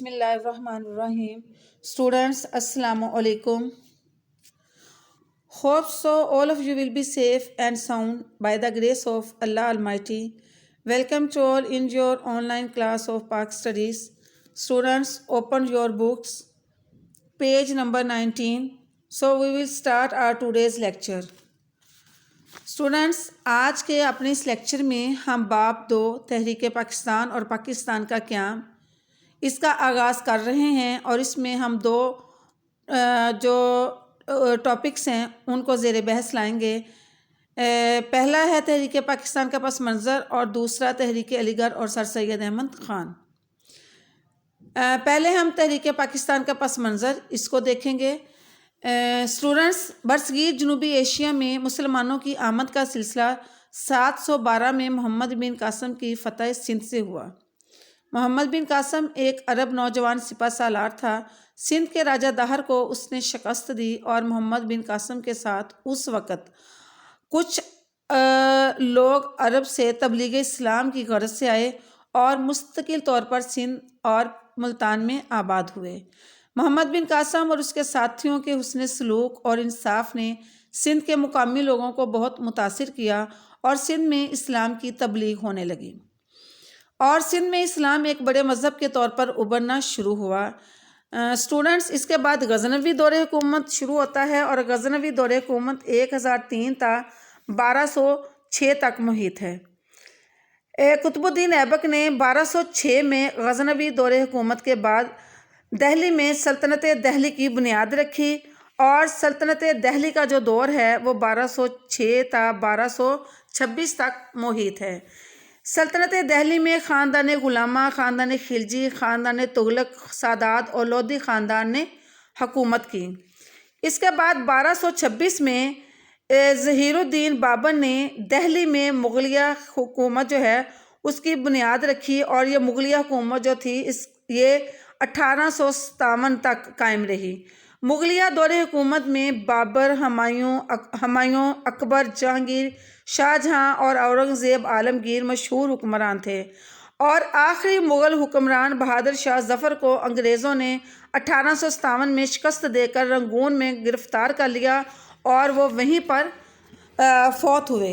Bismillahirrahmanirrahim. Students, Assalamu alaikum. Hope so all of you will be safe and sound by the grace of Allah Almighty. Welcome to all in your online class of Pak Studies. Students, open your books, page number 19. So we will start our today's lecture. Students, आज के अपने इस lecture में हम बाब 2 तहरीक पाकिस्तान और पाकिस्तान का क़याम इसका आगाज़ कर रहे हैं और इसमें हम दो जो टॉपिक्स हैं उनको ज़ेर बहस लाएंगे। पहला है तहरीक पाकिस्तान का पस मंज़र और दूसरा तहरीक अलीगढ़ और सर सैयद अहमद ख़ान। पहले हम तहरीक पाकिस्तान का पस मंज़र इसको देखेंगे। स्टूडेंट्स, बरसगीर जनूबी एशिया में मुसलमानों की आमद का सिलसिला 712 में मोहम्मद बिन कासम की फ़तह सिंध से हुआ। मोहम्मद बिन कासम एक अरब नौजवान सिपह सालार था। सिंध के राजा दाहर को उसने शिकस्त दी और मोहम्मद बिन कासम के साथ उस वक़्त कुछ लोग अरब से तबलीग इस्लाम की गरज से आए और मुस्तकिल तौर पर सिंध और मुल्तान में आबाद हुए। मोहम्मद बिन कासम और उसके साथियों के हुस्न सलूक और इंसाफ ने सिंध के मुकामी लोगों को बहुत मुतासिर किया और सिंध में इस्लाम की तबलीग होने लगी और सिंध में इस्लाम एक बड़े मज़हब के तौर पर उभरना शुरू हुआ। स्टूडेंट्स, इसके बाद गज़नवी दौरे हुकूमत शुरू होता है और गज़नवी दौरे हुकूमत 1003 ता 1206 तक मुहित है। कुतुबुद्दीन ऐबक ने 1206 में गज़नवी दौरे हुकूमत के बाद दिल्ली में सल्तनत दिल्ली की बुनियाद रखी और सल्तनत दिल्ली का जो दौर है वो 1206 ता 1226 तक मुहित है। सल्तनत दिल्ली में ख़ानदान गुलामा, ख़ानदान खिलजी, ख़ानदान तुगलक, सादात और लोधी ख़ानदान ने हुकूमत की। इसके बाद 1226 में ज़हीरुद्दीन बाबर ने दिल्ली में मुग़लिया हुकूमत जो है उसकी बुनियाद रखी और ये मुग़लिया हुकूमत जो थी ये 1857 तक कायम रही। मुग़लिया दौरे हुकूमत में बाबर, हुमायूं, अकबर, जहांगीर, शाहजहां और औरंगज़ेब आलमगीर मशहूर हुक्मरान थे और आखिरी मुग़ल हुक्मरान बहादुर शाह ज़फ़र को अंग्रेज़ों ने 1857 में शिकस्त देकर रंगून में गिरफ़्तार कर लिया और वो वहीं पर फौत हुए।